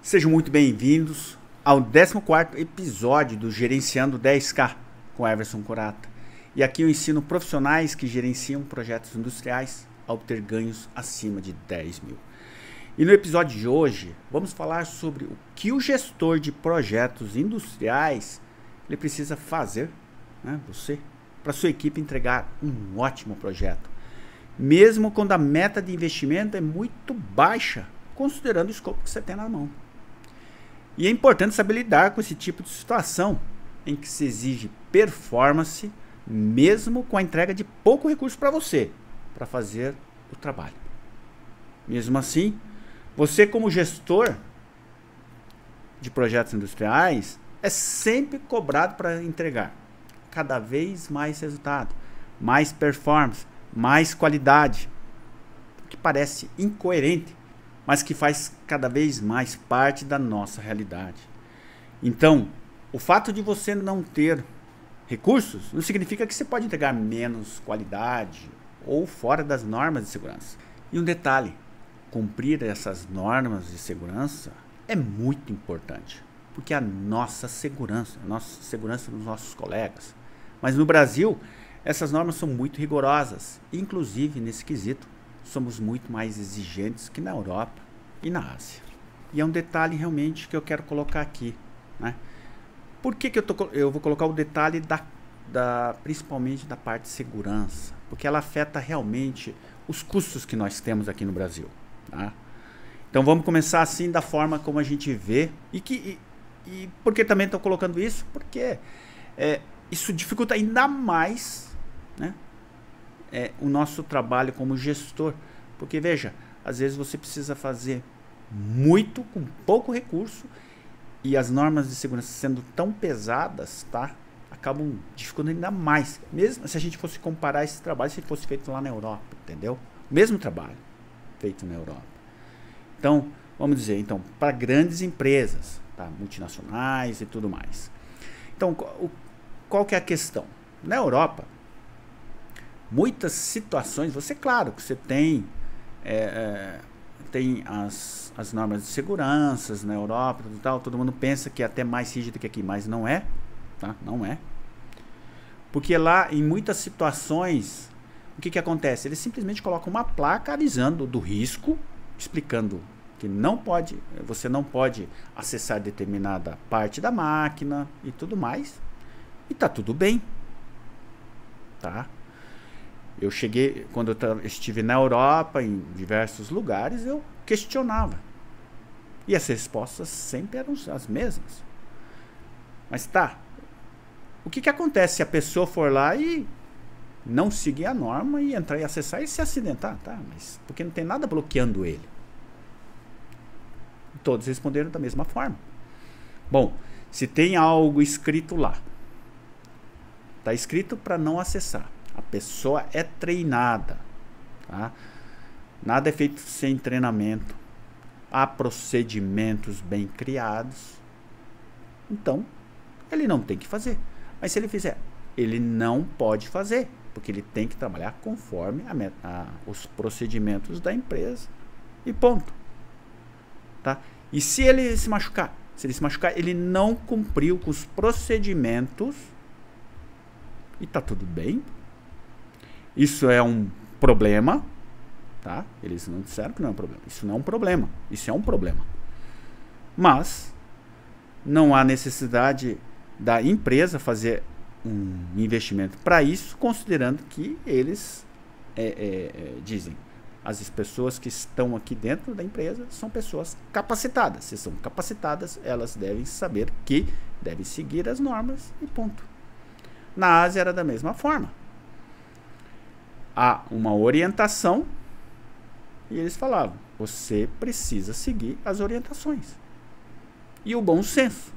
Sejam muito bem-vindos ao 14º episódio do Gerenciando 10K com Everson Corata. E aqui eu ensino profissionais que gerenciam projetos industriais a obter ganhos acima de 10 mil. E no episódio de hoje vamos falar sobre o que o gestor de projetos industriais ele precisa fazer, você, para sua equipe entregar um ótimo projeto, mesmo quando a meta de investimento é muito baixa, considerando o escopo que você tem na mão. E é importante saber lidar com esse tipo de situação em que se exige performance, mesmo com a entrega de pouco recurso para você, para fazer o trabalho. Mesmo assim, você como gestor de projetos industriais é sempre cobrado para entregar cada vez mais resultado, mais performance, mais qualidade, o que parece incoerente, mas que faz cada vez mais parte da nossa realidade. Então, o fato de você não ter recursos não significa que você pode entregar menos qualidade ou fora das normas de segurança. E um detalhe, cumprir essas normas de segurança é muito importante, porque a nossa segurança dos nossos colegas. Mas no Brasil, essas normas são muito rigorosas, inclusive nesse quesito. Somos muito mais exigentes que na Europa e na Ásia. E é um detalhe realmente que eu quero colocar aqui, né? Por que eu vou colocar o detalhe principalmente da parte de segurança? Porque ela afeta realmente os custos que nós temos aqui no Brasil, tá? Então vamos começar assim da forma como a gente vê. E por que também estou colocando isso? Porque isso dificulta ainda mais, né, o nosso trabalho como gestor. Porque veja, às vezes você precisa fazer muito com pouco recurso e as normas de segurança sendo tão pesadas, tá, acabam dificultando ainda mais. Mesmo se a gente fosse comparar esse trabalho se fosse feito lá na Europa, entendeu? Mesmo trabalho feito na Europa. Então, vamos dizer, para grandes empresas, tá, multinacionais e tudo mais. Então, qual que é a questão? Na Europa, muitas situações, claro que você tem as normas de segurança na Europa e tal, todo mundo pensa que é até mais rígido que aqui, mas não é, tá? Não é. Porque lá, em muitas situações, o que acontece? Eles simplesmente colocam uma placa avisando do risco, explicando que você não pode acessar determinada parte da máquina e tudo mais, e tá tudo bem, tá? Quando eu estive na Europa, em diversos lugares, eu questionava. E as respostas sempre eram as mesmas. Mas tá, o que acontece se a pessoa for lá e não seguir a norma e entrar e acessar e se acidentar? Tá, mas porque não tem nada bloqueando ele. Todos responderam da mesma forma. Bom, se tem algo escrito lá, tá escrito para não acessar. A pessoa é treinada, tá? Nada é feito sem treinamento. Há procedimentos bem criados. Então, ele não tem que fazer. Mas se ele fizer, ele não pode fazer, porque ele tem que trabalhar conforme os procedimentos da empresa e ponto. Tá? E se ele se machucar? Se ele se machucar, ele não cumpriu com os procedimentos e tá tudo bem. Isso é um problema, tá? Eles não disseram que não é um problema. Isso não é um problema. Isso é um problema. Mas não há necessidade da empresa fazer um investimento para isso, considerando que eles dizem, as pessoas que estão aqui dentro da empresa são pessoas capacitadas. Se são capacitadas, elas devem saber que devem seguir as normas e ponto. Na Ásia era da mesma forma. Há uma orientação e eles falavam, você precisa seguir as orientações. E o bom senso.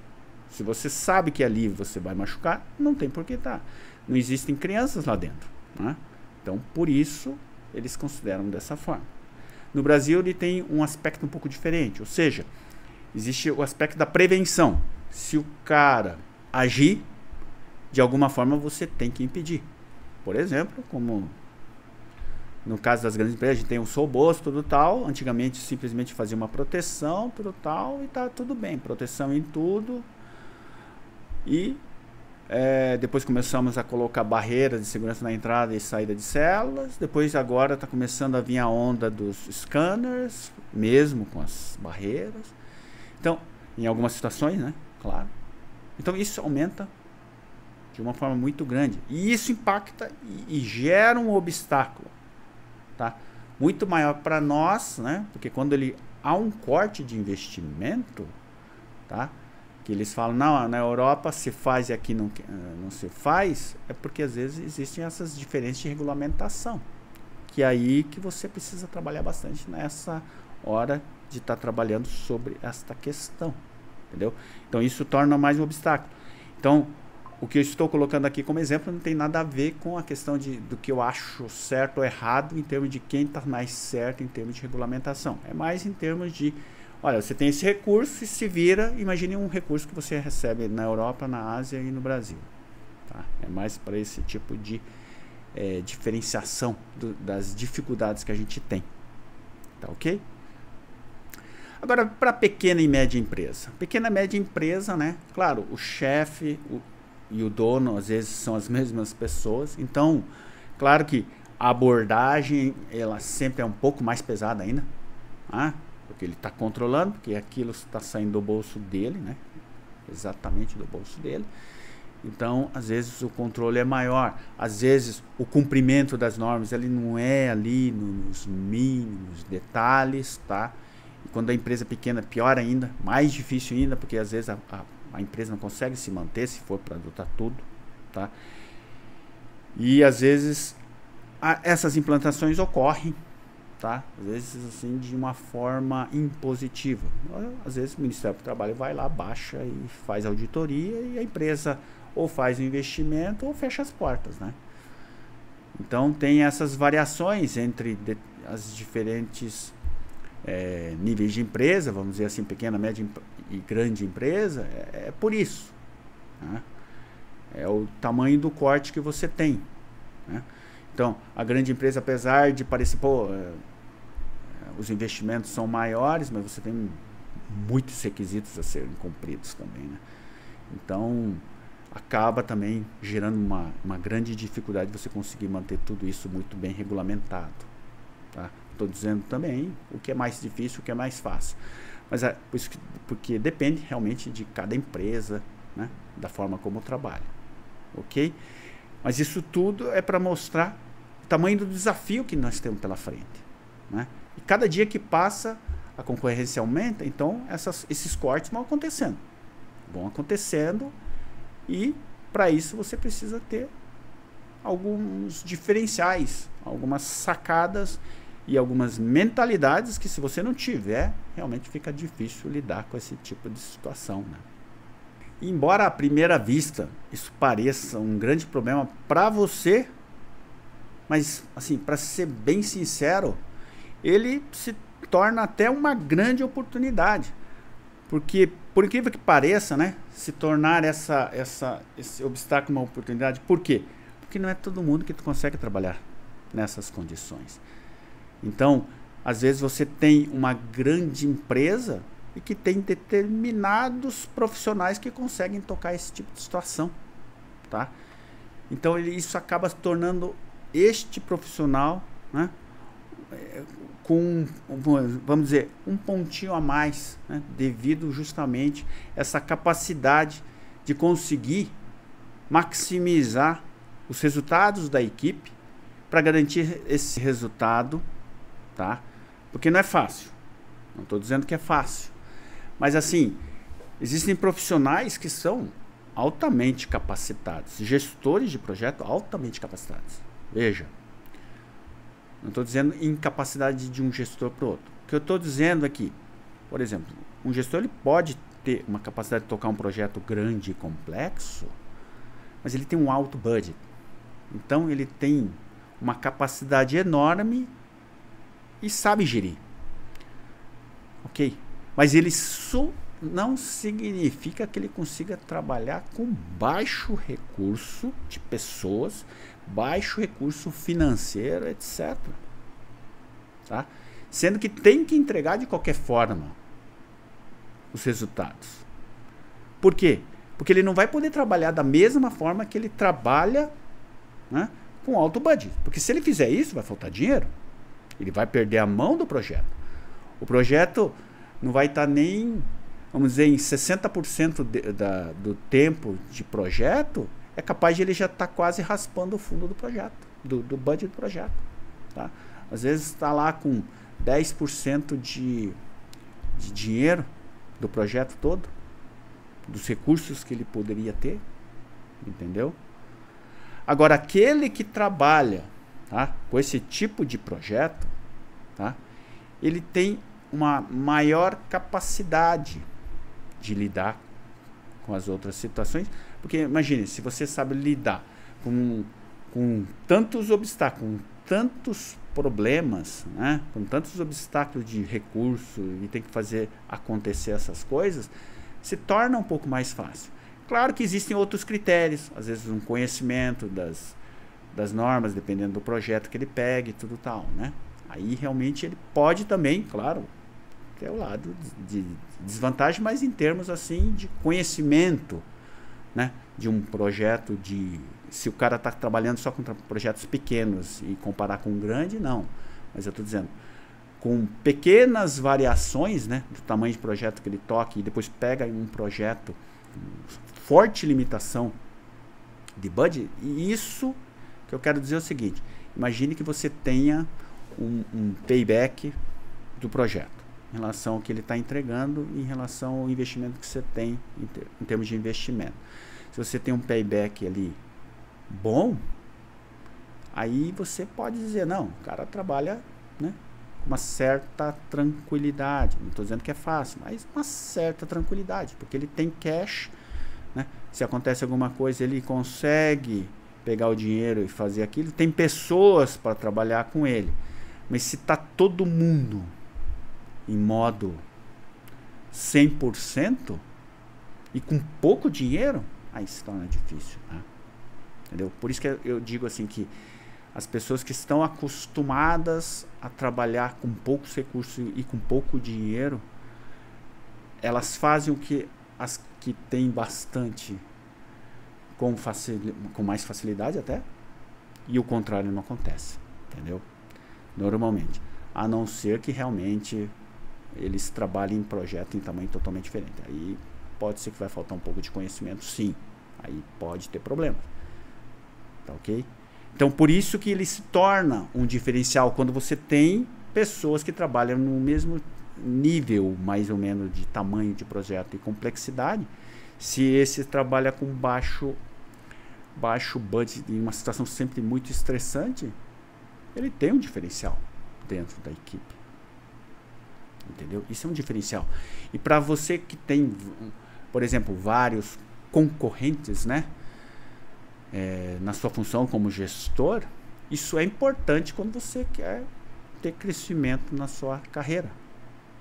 Se você sabe que ali você vai machucar, não tem por que estar. Não existem crianças lá dentro, né? Então, por isso, eles consideram dessa forma. No Brasil, ele tem um aspecto um pouco diferente. Ou seja, existe o aspecto da prevenção. Se o cara agir, de alguma forma você tem que impedir. Por exemplo, como No caso das grandes empresas, a gente tem um solboço, tudo tal. Antigamente, simplesmente fazia uma proteção, tudo tal, e tá tudo bem. Proteção em tudo. E depois começamos a colocar barreiras de segurança na entrada e saída de células. Depois, agora, está começando a vir a onda dos scanners, mesmo com as barreiras. Então, em algumas situações, né? Claro. Então, isso aumenta de uma forma muito grande. E isso impacta e gera um obstáculo, tá? Muito maior para nós, né? Porque quando há um corte de investimento, tá? Que eles falam, não, na Europa se faz e aqui não se faz, é porque às vezes existem essas diferenças de regulamentação. Que é aí que você precisa trabalhar bastante nessa hora de estar trabalhando sobre esta questão. Entendeu? Então isso torna mais um obstáculo. Então, o que eu estou colocando aqui como exemplo não tem nada a ver com a questão do que eu acho certo ou errado em termos de quem está mais certo em termos de regulamentação. É mais em termos de, olha, você tem esse recurso e se vira, imagine um recurso que você recebe na Europa, na Ásia e no Brasil. Tá? É mais para esse tipo de diferenciação das dificuldades que a gente tem. Tá ok? Agora, para pequena e média empresa. Pequena e média empresa, né? Claro, o chefe e o dono, às vezes, são as mesmas pessoas. Então, claro que a abordagem, ela sempre é um pouco mais pesada ainda. Tá? Porque ele está controlando, porque aquilo está saindo do bolso dele, né? Exatamente do bolso dele. Então, às vezes, o controle é maior. Às vezes, o cumprimento das normas, ele não é ali nos mínimos detalhes, tá? E quando a empresa é pequena, pior ainda, mais difícil ainda, porque às vezes a empresa não consegue se manter se for para adotar tudo, tá? E às vezes essas implantações ocorrem, tá? Às vezes assim de uma forma impositiva. Às vezes o Ministério do Trabalho vai lá, baixa e faz auditoria e a empresa ou faz o investimento ou fecha as portas, né? Então tem essas variações entre as diferentes níveis de empresa, vamos dizer assim, pequena, média e grande empresa, é por isso, né? É o tamanho do corte que você tem, né? Então, a grande empresa, apesar de parecer, os investimentos são maiores, mas você tem muitos requisitos a serem cumpridos também, né? Então, acaba também gerando uma grande dificuldade de você conseguir manter tudo isso muito bem regulamentado, tá? Estou dizendo também o que é mais difícil, o que é mais fácil. Mas porque depende realmente de cada empresa, né? Da forma como trabalha. Ok? Mas isso tudo é para mostrar o tamanho do desafio que nós temos pela frente, né? E cada dia que passa, a concorrência aumenta, então esses cortes vão acontecendo. E para isso você precisa ter alguns diferenciais, algumas sacadas e algumas mentalidades que, se você não tiver, realmente fica difícil lidar com esse tipo de situação, né? Embora à primeira vista isso pareça um grande problema para você, mas assim, para ser bem sincero, ele se torna até uma grande oportunidade, porque por incrível que pareça, né, se tornar esse obstáculo uma oportunidade. Por quê? Porque não é todo mundo que consegue trabalhar nessas condições. Então, às vezes você tem uma grande empresa e que tem determinados profissionais que conseguem tocar esse tipo de situação, tá? Então, isso acaba se tornando este profissional, né, com, vamos dizer, um pontinho a mais, né, devido justamente a essa capacidade de conseguir maximizar os resultados da equipe para garantir esse resultado, tá? Porque não é fácil. Não estou dizendo que é fácil. Mas assim, existem profissionais que são altamente capacitados, gestores de projeto altamente capacitados. Veja, não estou dizendo incapacidade de um gestor para o outro. O que eu estou dizendo aqui, por exemplo, um gestor ele pode ter uma capacidade de tocar um projeto grande e complexo, mas ele tem um alto budget. Então ele tem uma capacidade enorme e sabe gerir. Ok? Mas isso não significa que ele consiga trabalhar com baixo recurso de pessoas, baixo recurso financeiro, etc. tá? Sendo que tem que entregar de qualquer forma os resultados. Por quê? Porque ele não vai poder trabalhar da mesma forma que ele trabalha, né, com alto budget. Porque se ele fizer isso, vai faltar dinheiro. Ele vai perder a mão do projeto. O projeto não vai estar nem, vamos dizer, em 60% do tempo de projeto, é capaz de ele já estar quase raspando o fundo do projeto, do budget do projeto. Tá? Às vezes está lá com 10% de dinheiro do projeto todo, dos recursos que ele poderia ter, entendeu? Agora, aquele que trabalha, tá, com esse tipo de projeto, tá, ele tem uma maior capacidade de lidar com as outras situações, porque imagine, se você sabe lidar com tantos obstáculos, com tantos problemas, né, com tantos obstáculos de recurso e tem que fazer acontecer essas coisas, se torna um pouco mais fácil. Claro que existem outros critérios, às vezes um conhecimento das normas, dependendo do projeto que ele pegue e tudo tal, né? Aí realmente ele pode também, claro, ter o lado de desvantagem, mas em termos assim de conhecimento, né? De um projeto se o cara está trabalhando só com projetos pequenos e comparar com um grande, não. Mas eu estou dizendo, com pequenas variações, né, do tamanho de projeto que ele toque e depois pega um projeto com forte limitação de budget, e isso que eu quero dizer é o seguinte: imagine que você tenha um payback do projeto em relação ao que ele está entregando e em relação ao investimento que você tem em termos de investimento. Se você tem um payback ali bom, aí você pode dizer, não, o cara trabalha, né, uma certa tranquilidade. Não estou dizendo que é fácil, mas uma certa tranquilidade, porque ele tem cash, né? Se acontece alguma coisa, ele consegue pegar o dinheiro e fazer aquilo. Tem pessoas para trabalhar com ele. Mas se está todo mundo em modo 100% e com pouco dinheiro, aí se torna difícil, né? Entendeu? Por isso que eu digo assim que as pessoas que estão acostumadas a trabalhar com poucos recursos e com pouco dinheiro, elas fazem o que as que têm bastante com mais facilidade até, e o contrário não acontece, entendeu? Normalmente, a não ser que realmente eles trabalhem em projeto em tamanho totalmente diferente. Aí pode ser que vai faltar um pouco de conhecimento, sim. Aí pode ter problema. Tá ok? Então, por isso que ele se torna um diferencial quando você tem pessoas que trabalham no mesmo nível, mais ou menos, de tamanho de projeto e complexidade. Se esse trabalha com baixo budget em uma situação sempre muito estressante, ele tem um diferencial dentro da equipe. Entendeu? Isso é um diferencial. E para você que tem, por exemplo, vários concorrentes, né, na sua função como gestor, isso é importante quando você quer ter crescimento na sua carreira.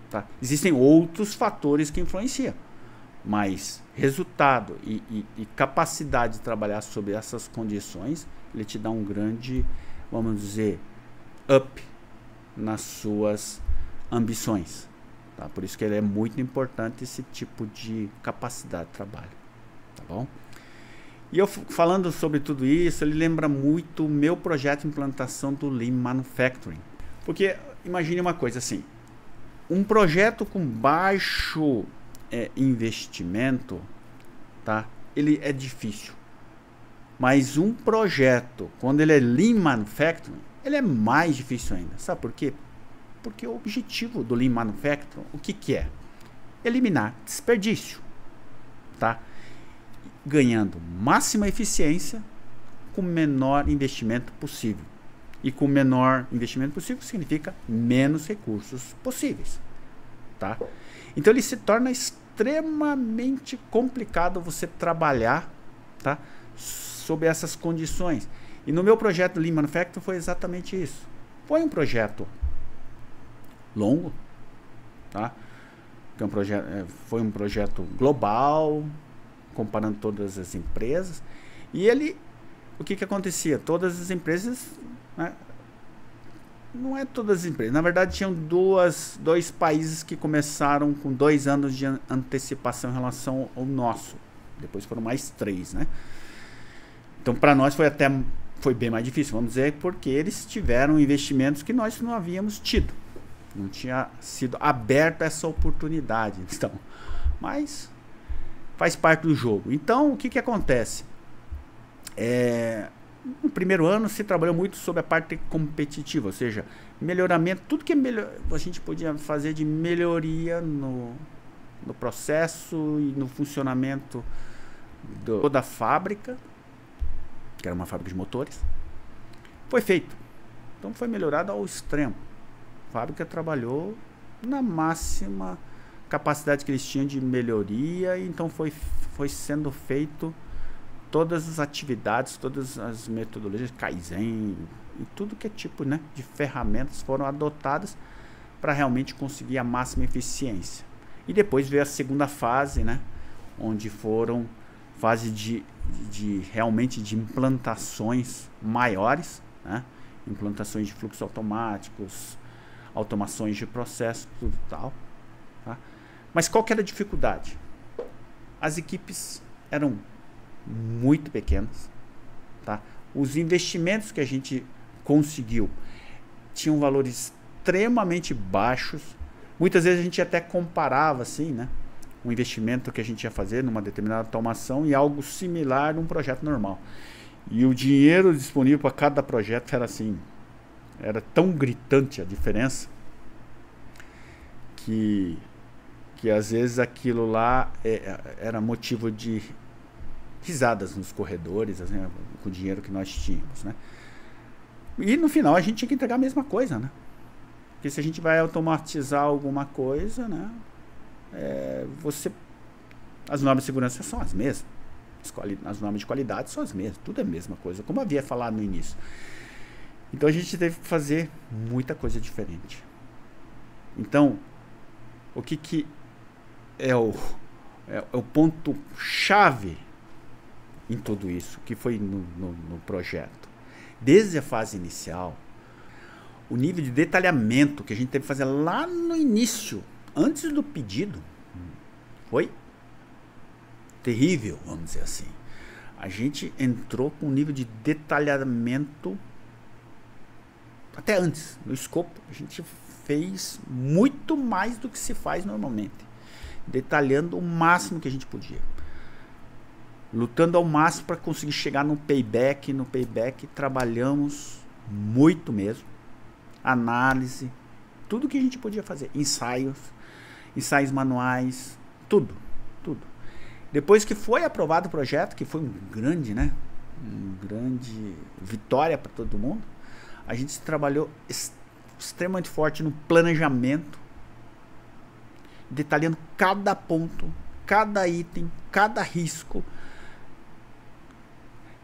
Tá? Existem outros fatores que influenciam, mas resultado e capacidade de trabalhar sob essas condições, ele te dá um grande, vamos dizer, up nas suas ambições. Tá? Por isso que ele é muito importante, esse tipo de capacidade de trabalho. Tá bom? E eu falando sobre tudo isso, ele lembra muito o meu projeto de implantação do Lean Manufacturing. Porque imagine uma coisa assim, um projeto com baixo investimento, tá? Ele é difícil. Mas um projeto, quando ele é Lean Manufacturing, ele é mais difícil ainda. Sabe por quê? Porque o objetivo do Lean Manufacturing, o que é? Eliminar desperdício, tá? Ganhando máxima eficiência com o menor investimento possível. E com o menor investimento possível significa menos recursos possíveis, tá? Então ele se torna extremamente complicado você trabalhar, tá, sob essas condições. E no meu projeto Lean Manufacturing foi exatamente isso. Foi um projeto longo, tá? Foi um projeto global, comparando todas as empresas. E o que acontecia? Todas as empresas, né, não é todas as empresas. Na verdade, tinham dois países que começaram com 2 anos de antecipação em relação ao nosso. Depois foram mais 3, né? Então, para nós foi bem mais difícil, vamos dizer, porque eles tiveram investimentos que nós não havíamos tido. Não tinha sido aberta essa oportunidade. Então, mas faz parte do jogo. Então, o que que acontece? No primeiro ano se trabalhou muito sobre a parte competitiva, ou seja, melhoramento, tudo que a gente podia fazer de melhoria no processo e no funcionamento da fábrica, que era uma fábrica de motores, foi feito. Então foi melhorado ao extremo. A fábrica trabalhou na máxima capacidade que eles tinham de melhoria, e então foi sendo feito todas as atividades, todas as metodologias, Kaizen e tudo que é tipo, né, de ferramentas foram adotadas para realmente conseguir a máxima eficiência. E depois veio a segunda fase, né, onde foram fase realmente de implantações maiores, né, implantações de fluxos automáticos, automações de processos, tudo tal, tá? Mas qual que era a dificuldade? As equipes eram muito pequenas, tá? Os investimentos que a gente conseguiu tinham valores extremamente baixos. Muitas vezes a gente até comparava assim, né, um investimento que a gente ia fazer numa determinada automação e algo similar num projeto normal. E o dinheiro disponível para cada projeto era assim, era tão gritante a diferença que às vezes aquilo lá era motivo de risadas nos corredores, assim, com o dinheiro que nós tínhamos, né? E no final a gente tinha que entregar a mesma coisa, né? Porque se a gente vai automatizar alguma coisa, né, as normas de segurança são as mesmas, as normas de qualidade são as mesmas, tudo é a mesma coisa, como havia falado no início. Então a gente teve que fazer muita coisa diferente. Então, o que é o ponto chave em tudo isso, que foi no projeto? Desde a fase inicial, o nível de detalhamento que a gente teve que fazer lá no início, antes do pedido, foi terrível, vamos dizer assim. A gente entrou com um nível de detalhamento até antes, no escopo. A gente fez muito mais do que se faz normalmente, detalhando o máximo que a gente podia, lutando ao máximo para conseguir chegar no payback. No payback trabalhamos muito mesmo, análise, tudo que a gente podia fazer, ensaios manuais, tudo. Depois que foi aprovado o projeto, que foi um grande vitória para todo mundo, a gente trabalhou extremamente forte no planejamento, detalhando cada ponto, cada item, cada risco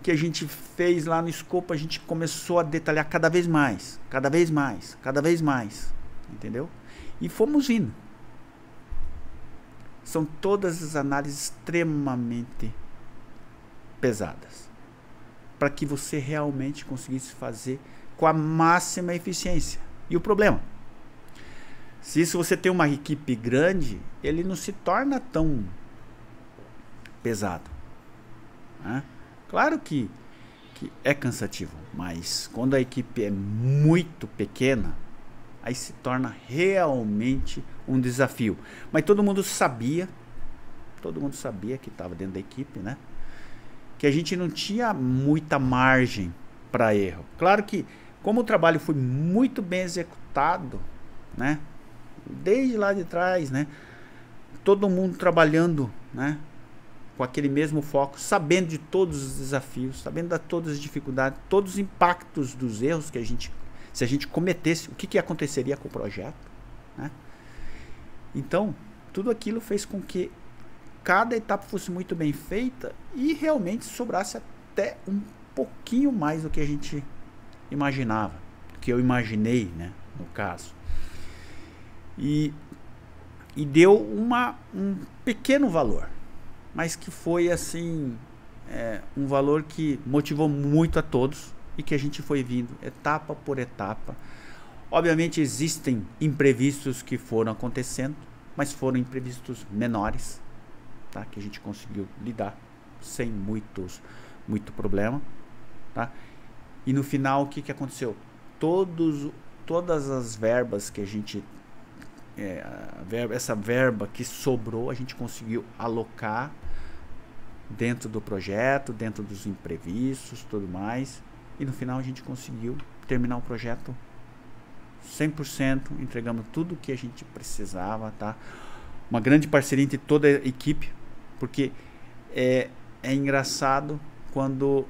que a gente fez lá no escopo. A gente começou a detalhar cada vez mais, entendeu? E fomos indo. São todas as análises extremamente pesadas, para que você realmente conseguisse fazer com a máxima eficiência. E o problema, se você tem uma equipe grande, ele não se torna tão pesado, né? Claro que é cansativo, mas quando a equipe é muito pequena, aí se torna realmente um desafio. Mas todo mundo sabia que estava dentro da equipe, né, que a gente não tinha muita margem para erro. Claro que, como o trabalho foi muito bem executado, né, desde lá de trás, né, todo mundo trabalhando, né, com aquele mesmo foco, sabendo de todos os desafios, sabendo de todas as dificuldades, todos os impactos dos erros que se a gente cometesse, o que aconteceria com o projeto, né? Então, tudo aquilo fez com que cada etapa fosse muito bem feita e realmente sobrasse até um pouquinho mais do que a gente imaginava, do que eu imaginei, né, no caso. E deu um pequeno valor, mas que foi assim, um valor que motivou muito a todos, e que a gente foi vindo etapa por etapa, Obviamente existem imprevistos que foram acontecendo, mas foram imprevistos menores, tá? Que a gente conseguiu lidar sem muito problema, tá? E no final o que aconteceu? Todas as verbas que a gente essa verba que sobrou, a gente conseguiu alocar dentro do projeto, dentro dos imprevistos, tudo mais, e no final a gente conseguiu terminar o projeto 100%, entregamos tudo o que a gente precisava, tá? Uma grande parceria entre toda a equipe, porque é engraçado quando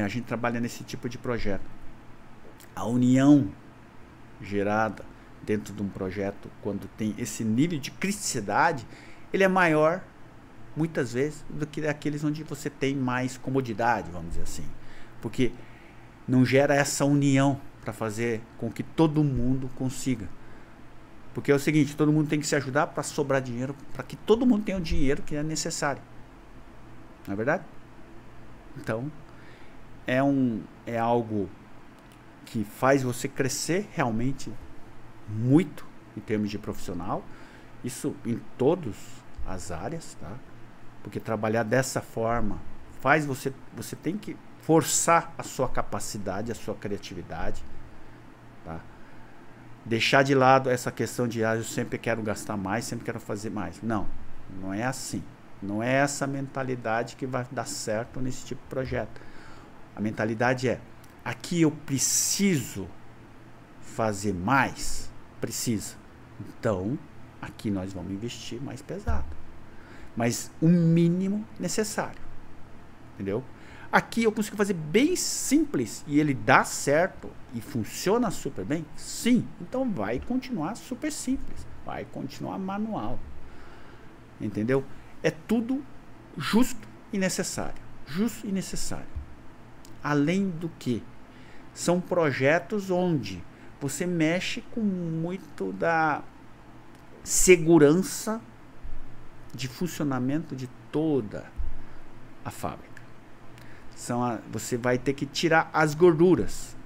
a gente trabalha nesse tipo de projeto. A união gerada dentro de um projeto, quando tem esse nível de criticidade, ele é maior, muitas vezes, do que aqueles onde você tem mais comodidade, vamos dizer assim. Porque não gera essa união para fazer com que todo mundo consiga. Porque é o seguinte, todo mundo tem que se ajudar para sobrar dinheiro, para que todo mundo tenha o dinheiro que é necessário. Não é verdade? Então, é algo que faz você crescer realmente muito em termos de profissional. Isso em todas as áreas, tá? Porque trabalhar dessa forma faz você tem que forçar a sua capacidade, a sua criatividade, tá? Deixar de lado essa questão de eu sempre quero gastar mais, sempre quero fazer mais. Não é assim. Não é essa mentalidade que vai dar certo nesse tipo de projeto. A mentalidade é: aqui eu preciso fazer mais, precisa. Então, aqui nós vamos investir mais pesado. Mas o mínimo necessário. Entendeu? Aqui eu consigo fazer bem simples e ele dá certo e funciona super bem? Sim. Então vai continuar super simples. Vai continuar manual. Entendeu? É tudo justo e necessário. Justo e necessário. Além do que, são projetos onde você mexe com muito da segurança de funcionamento de toda a fábrica. Você vai ter que tirar as gorduras,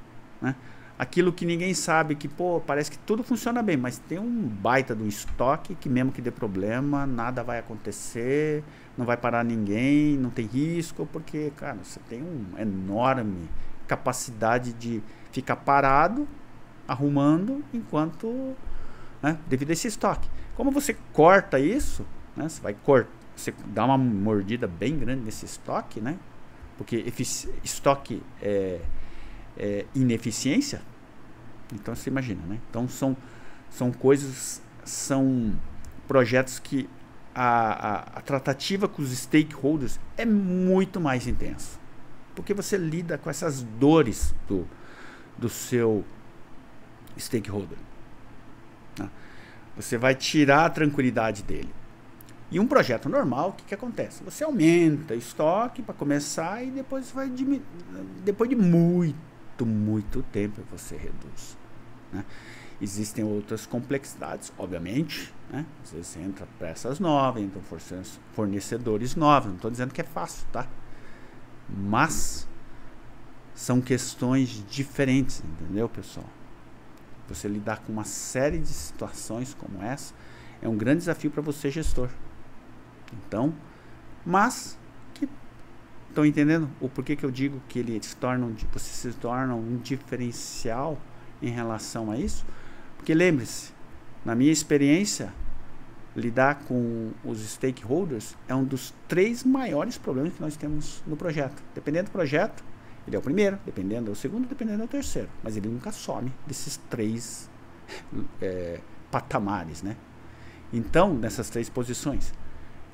né? Aquilo que ninguém sabe, que parece que tudo funciona bem, mas tem um baita do estoque que mesmo que dê problema, nada vai acontecer, não vai parar ninguém, não tem risco, porque, cara, você tem uma enorme capacidade de ficar parado, arrumando, enquanto, né, devido a esse estoque. Como você corta isso, né, você dá uma mordida bem grande nesse estoque, né? Porque estoque é ineficiência. Então você imagina, né? Então são projetos que a tratativa com os stakeholders é muito mais intensa. Porque você lida com essas dores do seu stakeholder. Né? Você vai tirar a tranquilidade dele. E um projeto normal, o que acontece? Você aumenta o estoque para começar e depois vai diminuir. Depois de muito tempo você reduz. Né? Existem outras complexidades, obviamente. Né? Às vezes você entra peças novas, entram fornecedores novos. Não estou dizendo que é fácil, tá? Mas são questões diferentes, entendeu, pessoal? Você lidar com uma série de situações como essa é um grande desafio para você, gestor. Então, mas estão entendendo o porquê que eu digo que você se torna um diferencial em relação a isso? Porque lembre-se, na minha experiência, lidar com os stakeholders é um dos 3 maiores problemas que nós temos no projeto. Dependendo do projeto, ele é o primeiro, dependendo é o segundo, dependendo é o terceiro. Mas ele nunca some desses 3 patamares, né? Então, nessas 3 posições.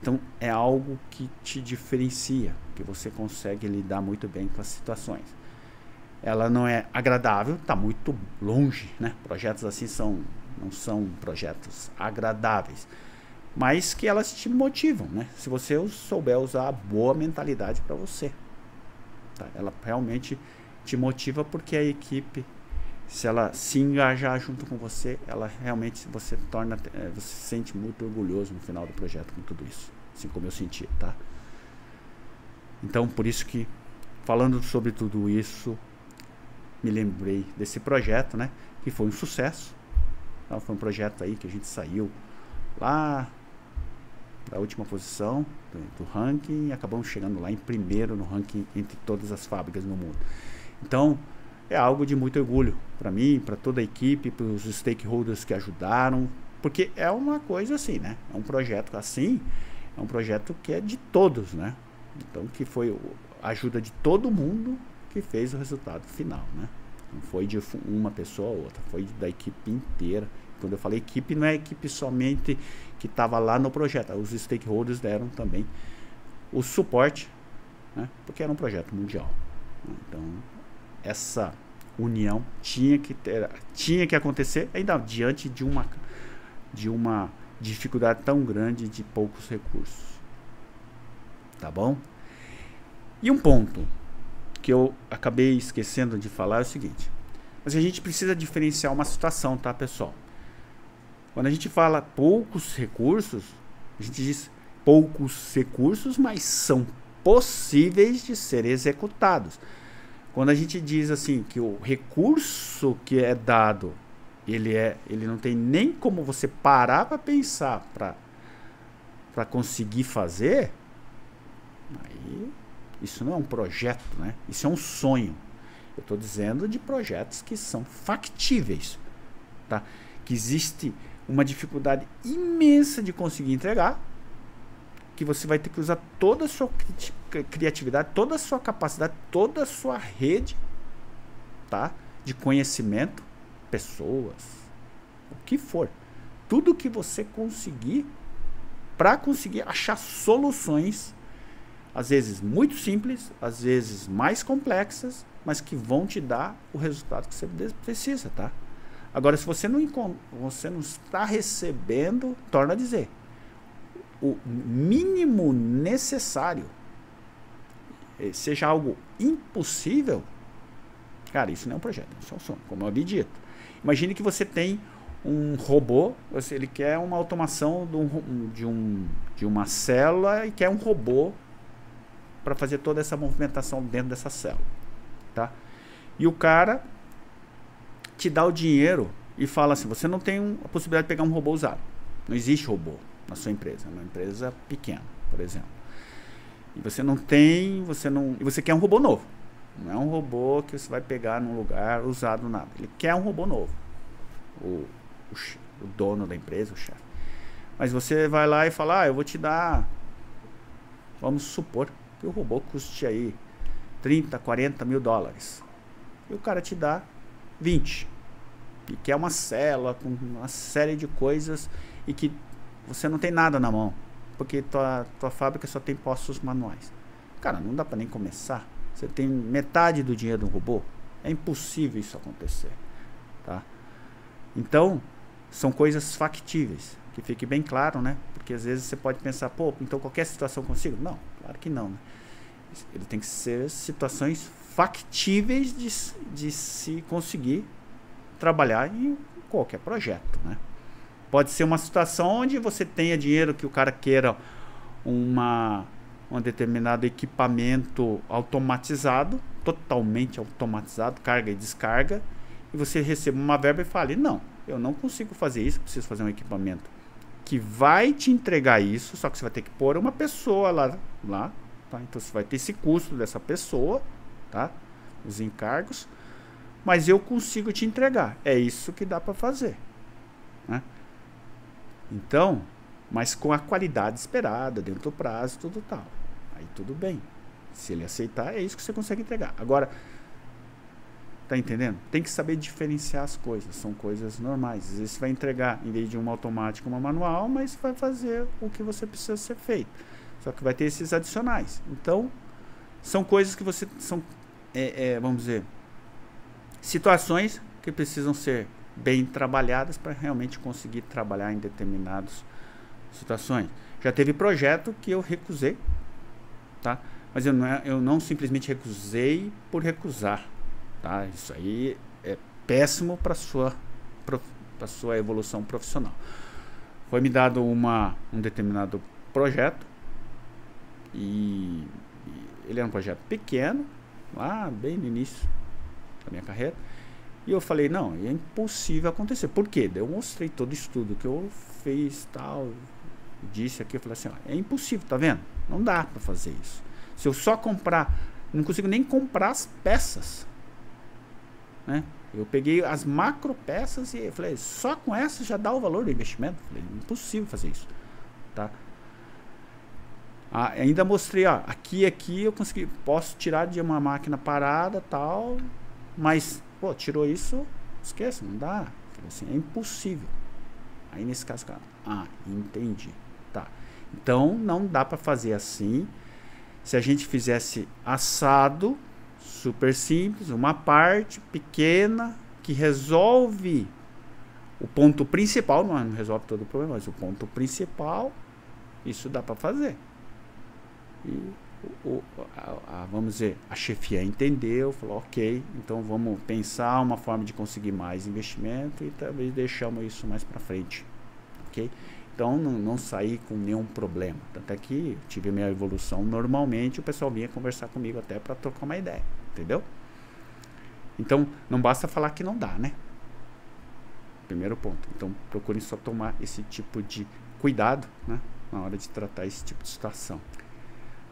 Então, é algo que te diferencia, que você consegue lidar muito bem com as situações. Ela não é agradável, está muito longe, né? Projetos assim não são projetos agradáveis, mas que elas te motivam, né? Se você souber usar a boa mentalidade para você. Tá? Ela realmente te motiva porque a equipe, se ela se engajar junto com você, ela realmente você se sente muito orgulhoso no final do projeto com tudo isso, assim como eu senti, tá? Então, por isso que, falando sobre tudo isso, me lembrei desse projeto, né? Que foi um sucesso. Então, foi um projeto aí que a gente saiu lá da última posição do ranking e acabamos chegando lá em primeiro no ranking entre todas as fábricas no mundo. Então, é algo de muito orgulho para mim, para toda a equipe, para os stakeholders que ajudaram, porque é uma coisa assim, né? É um projeto assim, é um projeto que é de todos, né? Então, que foi a ajuda de todo mundo que fez o resultado final, né? Não foi de uma pessoa ou outra, foi da equipe inteira. Quando eu falei equipe, não é a equipe somente que estava lá no projeto, os stakeholders deram também o suporte, né? Porque era um projeto mundial. Então, essa união tinha que acontecer, ainda diante de uma dificuldade tão grande de poucos recursos. Tá bom? E um ponto que eu acabei esquecendo de falar é o seguinte: mas a gente precisa diferenciar uma situação, tá, pessoal? Quando a gente fala poucos recursos, a gente diz poucos recursos, mas são possíveis de serem executados. Quando a gente diz assim que o recurso que é dado, ele não tem nem como você parar para pensar para conseguir fazer, aí isso não é um projeto, né? Isso é um sonho. Eu estou dizendo de projetos que são factíveis, tá? Que existe uma dificuldade imensa de conseguir entregar, que você vai ter que usar toda a sua criatividade, toda a sua capacidade, toda a sua rede, tá? De conhecimento, pessoas, o que for. Tudo que você conseguir para conseguir achar soluções, às vezes muito simples, às vezes mais complexas, mas que vão te dar o resultado que você precisa, tá? Agora, se você não está recebendo, torna a dizer, o mínimo necessário, seja algo impossível, cara, isso não é um projeto, isso é um sonho, como eu havia dito. Imagine que você tem um robô, ele quer uma automação de uma célula e quer um robô para fazer toda essa movimentação dentro dessa célula, tá? E o cara te dá o dinheiro e fala assim: você não tem a possibilidade de pegar um robô usado, não existe robô na sua empresa, é uma empresa pequena, por exemplo, e você não tem, e você quer um robô novo, não é um robô que você vai pegar num lugar usado, nada, ele quer um robô novo, o dono da empresa, o chefe, mas você vai lá e fala: eu vou te dar, vamos supor que o robô custe aí 30, 40 mil dólares, e o cara te dá 20, e quer uma célula com uma série de coisas e que você não tem nada na mão, porque tua fábrica só tem postos manuais. Cara, não dá para nem começar. Você tem metade do dinheiro do robô, é impossível isso acontecer, tá? Então, são coisas factíveis, que fique bem claro, né? Porque às vezes você pode pensar: pô, então qualquer situação eu consigo? Não, claro que não, né? Ele tem que ser situações factíveis de se conseguir trabalhar em qualquer projeto, né? Pode ser uma situação onde você tenha dinheiro, que o cara queira um determinado equipamento automatizado, totalmente automatizado, carga e descarga, e você receba uma verba e fale: não, eu não consigo fazer isso, preciso fazer um equipamento que vai te entregar isso, só que você vai ter que pôr uma pessoa lá, tá? Então você vai ter esse custo dessa pessoa, tá? Os encargos, mas eu consigo te entregar. É isso que dá para fazer, né? Então, mas com a qualidade esperada, dentro do prazo, tudo tal. Aí tudo bem. Se ele aceitar, é isso que você consegue entregar. Agora, tá entendendo? Tem que saber diferenciar as coisas. São coisas normais. Às vezes você vai entregar, em vez de uma automática, uma manual, mas vai fazer o que você precisa ser feito. Só que vai ter esses adicionais. Então, são coisas que você... vamos dizer, situações que precisam ser bem trabalhadas para realmente conseguir trabalhar em determinadas situações. Já teve projeto que eu recusei, tá? Mas eu não simplesmente recusei por recusar, tá? Isso aí é péssimo para sua evolução profissional. Foi me dado um determinado projeto e ele era um projeto pequeno, lá bem no início da minha carreira. E eu falei, não, é impossível acontecer. Por quê? Eu mostrei todo o estudo que eu fiz, tal, disse aqui, eu falei assim, ó, é impossível, tá vendo? Não dá para fazer isso. Se eu só comprar, não consigo nem comprar as peças, né? Eu peguei as macro peças e falei, só com essas já dá o valor do investimento. Falei, impossível fazer isso, tá? Ainda mostrei, ó, aqui eu consegui, posso tirar de uma máquina parada, tal, mas, pô, tirou isso, esqueça, não dá. Falei assim, é impossível. Aí nesse caso, cara, entendi, tá. Então não dá para fazer assim. Se a gente fizesse assado, super simples, uma parte pequena que resolve o ponto principal, não resolve todo o problema, mas o ponto principal, isso dá para fazer. E vamos dizer, a chefia entendeu, falou, ok, então vamos pensar uma forma de conseguir mais investimento e talvez deixamos isso mais para frente, ok? Então não saí com nenhum problema, tanto é que tive a minha evolução. Normalmente o pessoal vinha conversar comigo até para trocar uma ideia, entendeu? Então não basta falar que não dá, né? Primeiro ponto. Então procurem só tomar esse tipo de cuidado, né, na hora de tratar esse tipo de situação.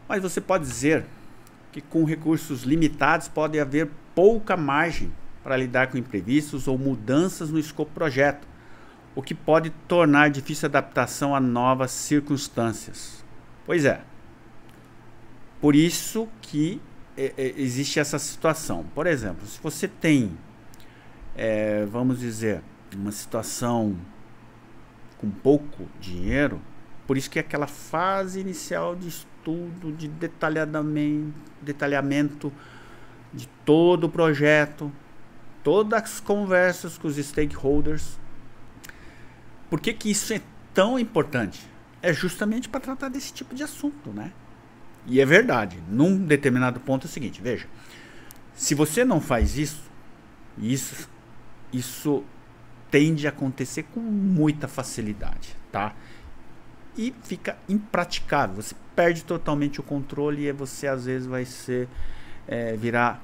Mas você pode dizer que com recursos limitados pode haver pouca margem para lidar com imprevistos ou mudanças no escopo do projeto, o que pode tornar difícil a adaptação a novas circunstâncias. Pois é. Por isso que existe essa situação. Por exemplo, se você tem, vamos dizer, uma situação com pouco dinheiro, por isso que aquela fase inicial de estudo, de detalhamento de todo o projeto, todas as conversas com os stakeholders. Por que que isso é tão importante? É justamente para tratar desse tipo de assunto, né? E é verdade, num determinado ponto é o seguinte, veja, se você não faz isso tende a acontecer com muita facilidade, tá? E fica impraticável, você perde totalmente o controle e você às vezes vai ser, virar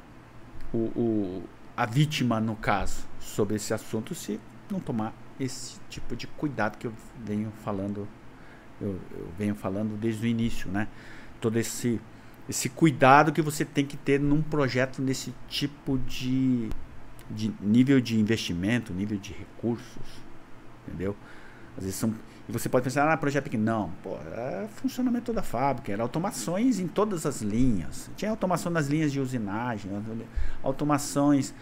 a vítima, no caso, sobre esse assunto, se não tomar esse tipo de cuidado que eu venho falando, desde o início, né? Todo esse cuidado que você tem que ter num projeto nesse tipo de nível de investimento, nível de recursos, entendeu? Às vezes e você pode pensar, projeto pequeno. Não, pô, é funcionamento da fábrica, era automações em todas as linhas. Tinha automação nas linhas de usinagem, automações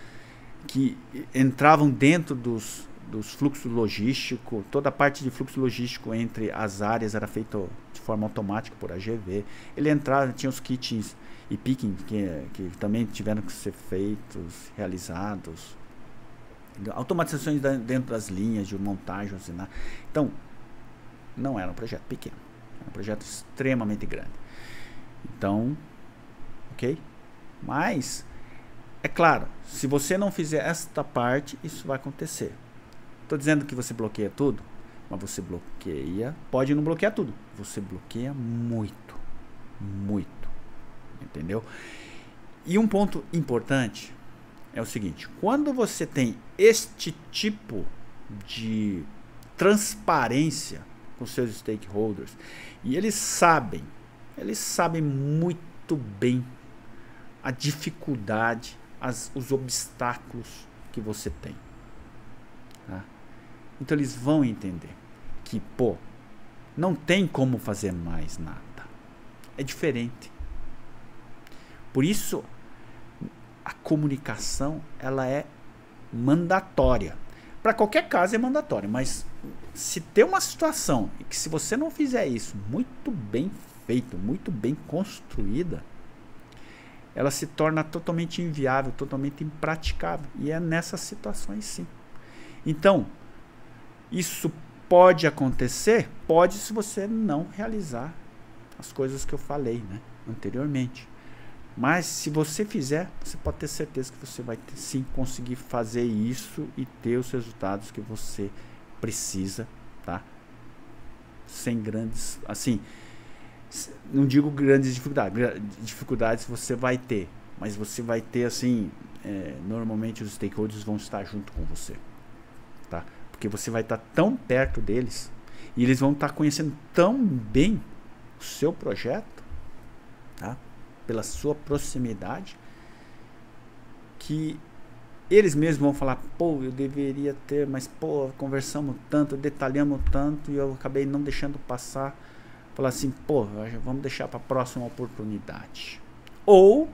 que entravam dentro dos fluxos logísticos, toda a parte de fluxo logístico entre as áreas era feita de forma automática por AGV. Ele entrava, tinha os kits e picking que também tiveram que ser feitos, realizados. Automatizações dentro das linhas de montagem, usinagem. Então, não era um projeto pequeno, era um projeto extremamente grande. Então, ok? Mas, é claro, se você não fizer esta parte, isso vai acontecer. Estou dizendo que você bloqueia tudo, mas você bloqueia, pode não bloquear tudo, você bloqueia muito, muito, entendeu? E um ponto importante é o seguinte, quando você tem este tipo de transparência com seus stakeholders, e eles sabem muito bem a dificuldade, os obstáculos que você tem, tá? Então eles vão entender que, pô, não tem como fazer mais nada, é diferente. Por isso a comunicação, ela é mandatória. Para qualquer caso é mandatória, mas se tem uma situação em que se você não fizer isso muito bem feito, muito bem construída, ela se torna totalmente inviável, totalmente impraticável. E é nessas situações sim. Então, isso pode acontecer? Pode, se você não realizar as coisas que eu falei, né, anteriormente. Mas se você fizer, você pode ter certeza que você vai sim conseguir fazer isso e ter os resultados que você precisa, tá? Sem grandes, assim, não digo grandes dificuldades você vai ter, mas você vai ter assim normalmente os stakeholders vão estar junto com você, tá? Porque você vai estar tão perto deles e eles vão estar conhecendo tão bem o seu projeto, tá? Pela sua proximidade, que eles mesmos vão falar, pô, eu deveria ter, mas pô, conversamos tanto, detalhamos tanto e eu acabei não deixando passar. Falar assim, pô, vamos deixar para a próxima oportunidade. Ou,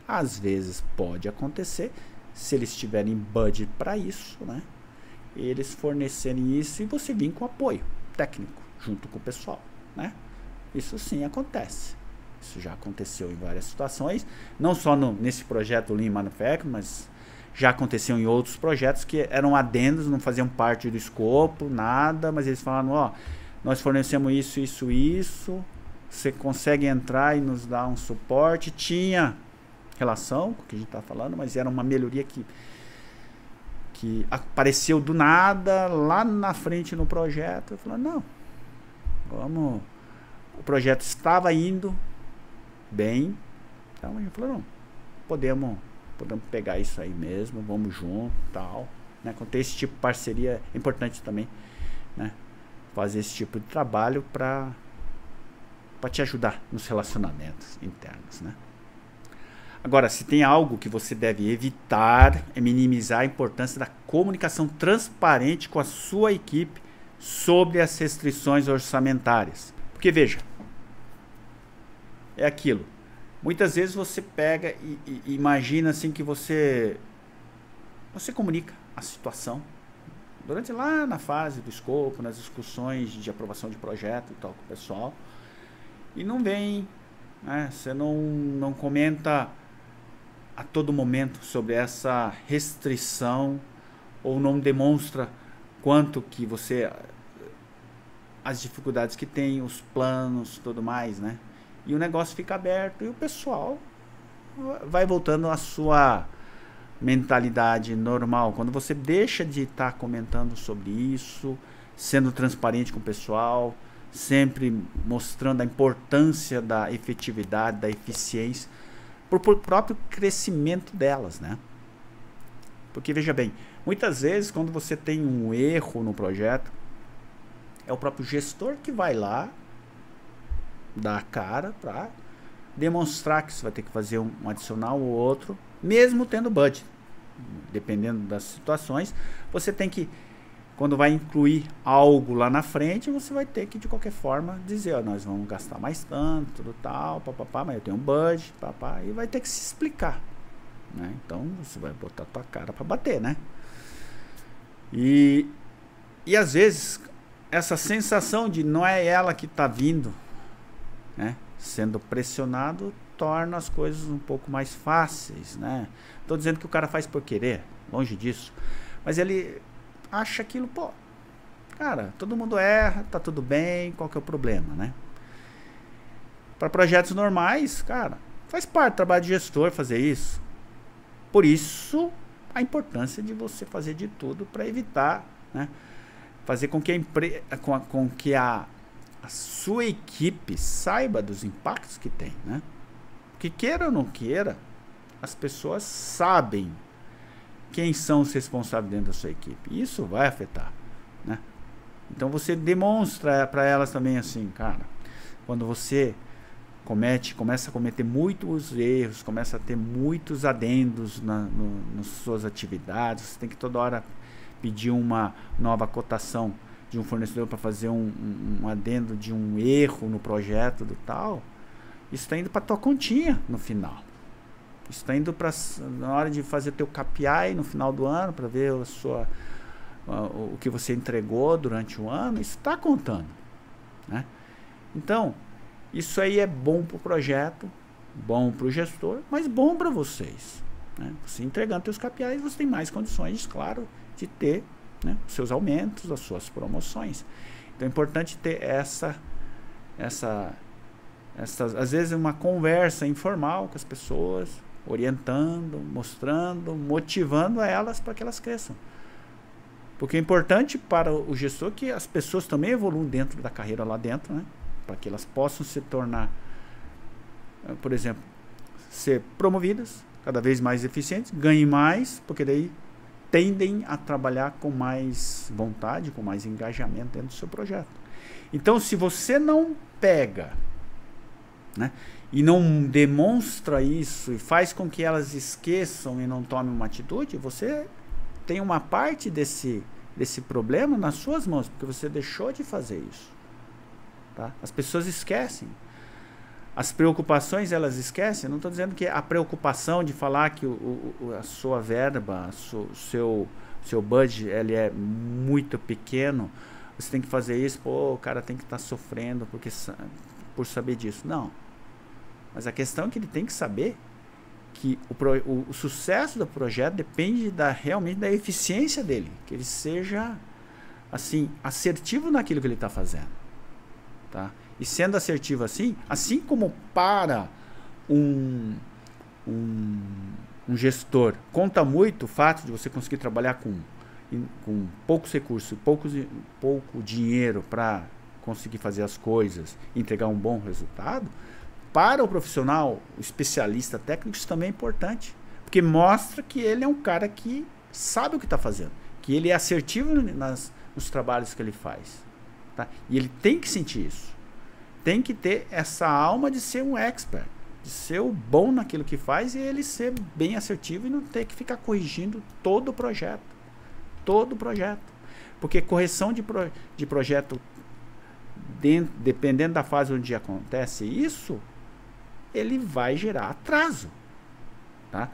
às vezes pode acontecer, se eles tiverem budget para isso, né? Eles fornecerem isso e você vir com apoio técnico junto com o pessoal, né? Isso sim acontece. Isso já aconteceu em várias situações, não só nesse projeto Lean Manufacturing, mas já aconteceu em outros projetos que eram adendos, não faziam parte do escopo, nada, mas eles falaram, ó, nós fornecemos isso, você consegue entrar e nos dar um suporte. Tinha relação com o que a gente está falando, mas era uma melhoria que apareceu do nada, lá na frente no projeto. Eu falei, não, vamos... O projeto estava indo bem, então a gente falou, não, podemos pegar isso aí mesmo, vamos junto, tal, né? Quando tem esse tipo de parceria, é importante também, né? Fazer esse tipo de trabalho para te ajudar nos relacionamentos internos, né? Agora, se tem algo que você deve evitar, é minimizar a importância da comunicação transparente com a sua equipe sobre as restrições orçamentárias. Porque, veja, é aquilo. Muitas vezes você pega e imagina assim que você comunica a situação durante lá na fase do escopo, nas discussões de aprovação de projeto e tal com o pessoal, e não vem, né, você não comenta a todo momento sobre essa restrição, ou não demonstra quanto que você, as dificuldades que tem, os planos, tudo mais, né? E o negócio fica aberto e o pessoal vai voltando à sua mentalidade normal. Quando você deixa de estar comentando sobre isso, sendo transparente com o pessoal, sempre mostrando a importância da efetividade, da eficiência, por próprio crescimento delas, né? Porque, veja bem, muitas vezes quando você tem um erro no projeto, é o próprio gestor que vai lá, dá a cara para demonstrar que você vai ter que fazer um adicional ou outro, mesmo tendo budget. Dependendo das situações, você tem que, quando vai incluir algo lá na frente, você vai ter que, de qualquer forma, dizer, ó, nós vamos gastar mais tanto, tudo tal, papapá, mas eu tenho um budget, papá, e vai ter que se explicar, né? Então, você vai botar a tua cara para bater, né? E às vezes, essa sensação de não é ela que está vindo, né, sendo pressionado, torna as coisas um pouco mais fáceis, né? Estou dizendo que o cara faz por querer, longe disso, mas ele acha aquilo, pô, cara, todo mundo erra, tá tudo bem, qual que é o problema, né? Para projetos normais, cara, faz parte do trabalho de gestor fazer isso. Por isso, a importância de você fazer de tudo para evitar, né, fazer com que a sua equipe saiba dos impactos que tem, né? Porque queira ou não queira, as pessoas sabem quem são os responsáveis dentro da sua equipe. Isso vai afetar, né? Então você demonstra para elas também assim, cara, quando você começa a cometer muitos erros, começa a ter muitos adendos nas suas atividades, você tem que toda hora pedir uma nova cotação de um fornecedor para fazer um adendo de um erro no projeto do tal, isso está indo para tua continha no final. Isso está indo para, na hora de fazer teu KPI no final do ano, para ver o que você entregou durante o ano, isso está contando, né? Então, isso aí é bom para o projeto, bom para o gestor, mas bom para vocês, né? Você entregando teus KPIs, você tem mais condições, claro, de ter, né, os seus aumentos, as suas promoções. Então é importante ter essa às vezes uma conversa informal com as pessoas, orientando, mostrando, motivando elas para que elas cresçam. Porque é importante para o gestor que as pessoas também evoluam dentro da carreira lá dentro, né? Para que elas possam se tornar, por exemplo, ser promovidas, cada vez mais eficientes, ganhem mais, porque daí tendem a trabalhar com mais vontade, com mais engajamento dentro do seu projeto. Então, se você não pega, né, e não demonstra isso e faz com que elas esqueçam e não tomem uma atitude, você tem uma parte desse problema nas suas mãos, porque você deixou de fazer isso. Tá? As pessoas esquecem. As preocupações, elas esquecem. Eu não estou dizendo que a preocupação de falar que a sua verba, o seu budget, ele é muito pequeno, você tem que fazer isso, pô, o cara tem que estar sofrendo por saber disso. Não. Mas a questão é que ele tem que saber que o sucesso do projeto depende realmente da eficiência dele, que ele seja assim, assertivo naquilo que ele está fazendo. Tá? E sendo assertivo assim como para um gestor, conta muito o fato de você conseguir trabalhar com poucos recursos, pouco dinheiro para conseguir fazer as coisas e entregar um bom resultado. Para o profissional, o especialista técnico, isso também é importante, porque mostra que ele é um cara que sabe o que está fazendo, que ele é assertivo nos trabalhos que ele faz. Tá? E ele tem que sentir isso. Tem que ter essa alma de ser um expert, de ser o bom naquilo que faz e ele ser bem assertivo e não ter que ficar corrigindo todo o projeto. Todo o projeto. Porque correção de projeto, dependendo da fase onde acontece isso, ele vai gerar atraso. Tá?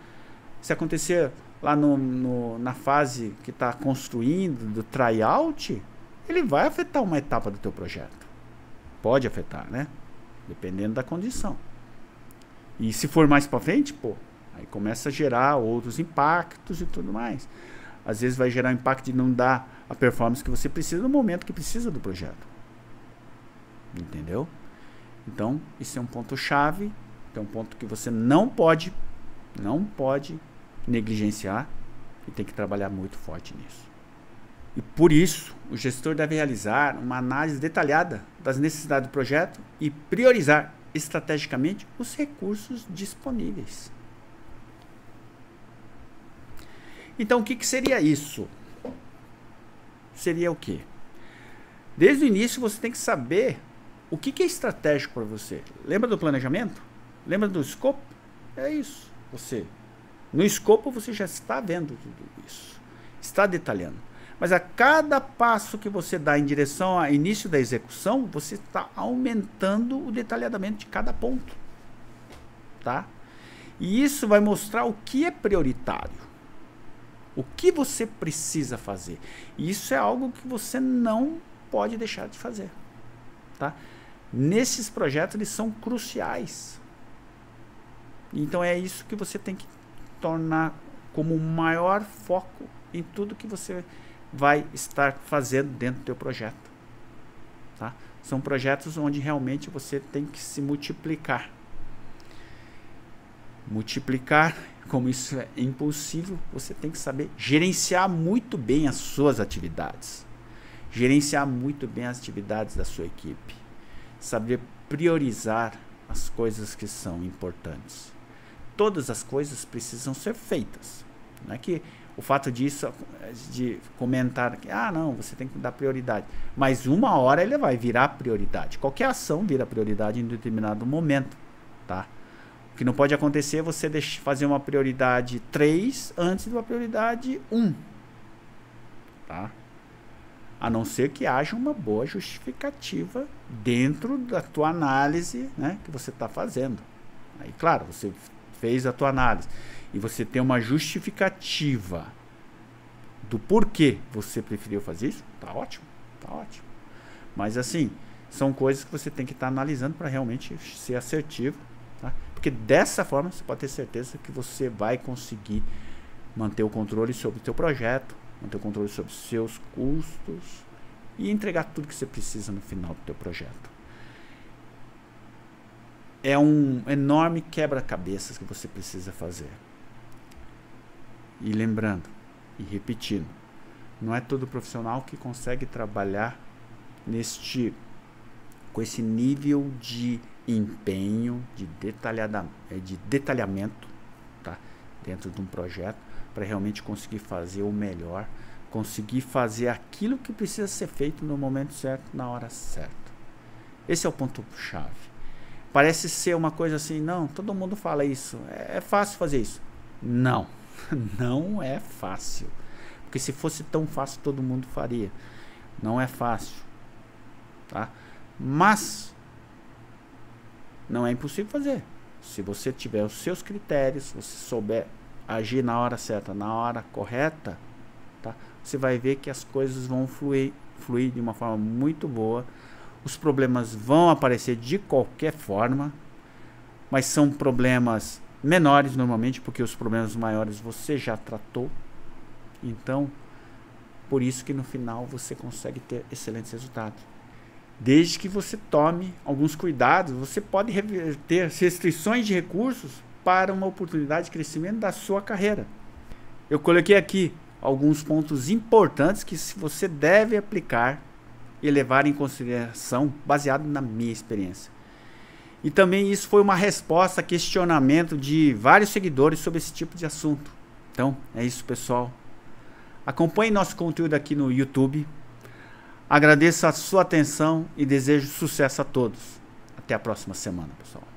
Se acontecer lá na fase que está construindo, do tryout, ele vai afetar uma etapa do teu projeto. Pode afetar, né? Dependendo da condição. E se for mais para frente, pô, aí começa a gerar outros impactos e tudo mais. Às vezes vai gerar impacto de não dar a performance que você precisa no momento que precisa do projeto. Entendeu? Então, isso é um ponto-chave, é um ponto que você não pode negligenciar e tem que trabalhar muito forte nisso. E por isso, o gestor deve realizar uma análise detalhada das necessidades do projeto e priorizar estrategicamente os recursos disponíveis. Então, o que seria isso? Seria o quê? Desde o início, você tem que saber o que é estratégico para você. Lembra do planejamento? Lembra do escopo? É isso. No escopo, você já está vendo tudo isso. Está detalhando. Mas a cada passo que você dá em direção ao início da execução, você está aumentando o detalhamento de cada ponto. Tá? E isso vai mostrar o que é prioritário. O que você precisa fazer. E isso é algo que você não pode deixar de fazer. Tá? Nesses projetos, eles são cruciais. Então é isso que você tem que tornar como o maior foco em tudo que você vai estar fazendo dentro do teu projeto. Tá? São projetos onde realmente você tem que se multiplicar. Multiplicar, como isso é impossível, você tem que saber gerenciar muito bem as suas atividades. Gerenciar muito bem as atividades da sua equipe. Saber priorizar as coisas que são importantes. Todas as coisas precisam ser feitas. Não é que o fato disso, de comentar que, não, você tem que dar prioridade. Mas uma hora ele vai virar prioridade. Qualquer ação vira prioridade em determinado momento. Tá? O que não pode acontecer é você fazer uma prioridade 3 antes de uma prioridade 1. Tá? A não ser que haja uma boa justificativa dentro da tua análise, né, que você está fazendo. Aí, claro, você fez a tua análise e você tem uma justificativa do porquê você preferiu fazer isso, tá ótimo, tá ótimo. Mas assim, são coisas que você tem que estar analisando para realmente ser assertivo, tá? Porque dessa forma você pode ter certeza que você vai conseguir manter o controle sobre o teu projeto, manter o controle sobre os seus custos e entregar tudo que você precisa no final do teu projeto. É um enorme quebra-cabeças que você precisa fazer. E lembrando, e repetindo, não é todo profissional que consegue trabalhar com esse nível de empenho, de detalhamento, tá? dentro de um projeto para realmente conseguir fazer o melhor, conseguir fazer aquilo que precisa ser feito no momento certo, na hora certa. Esse é o ponto-chave. Parece ser uma coisa assim, não, todo mundo fala isso, é fácil fazer isso. Não, não é fácil. Porque se fosse tão fácil, todo mundo faria. Não é fácil, tá? Mas não é impossível fazer. Se você tiver os seus critérios, se você souber agir na hora certa, na hora correta, tá? Você vai ver que as coisas vão fluir de uma forma muito boa. Os problemas vão aparecer de qualquer forma, mas são problemas menores normalmente, porque os problemas maiores você já tratou. Então, por isso que no final você consegue ter excelentes resultados. Desde que você tome alguns cuidados, você pode reverter restrições de recursos para uma oportunidade de crescimento da sua carreira. Eu coloquei aqui alguns pontos importantes que você deve aplicar e levar em consideração baseado na minha experiência. E também isso foi uma resposta a questionamento de vários seguidores sobre esse tipo de assunto. Então, é isso, pessoal. Acompanhe nosso conteúdo aqui no YouTube. Agradeço a sua atenção e desejo sucesso a todos. Até a próxima semana, pessoal.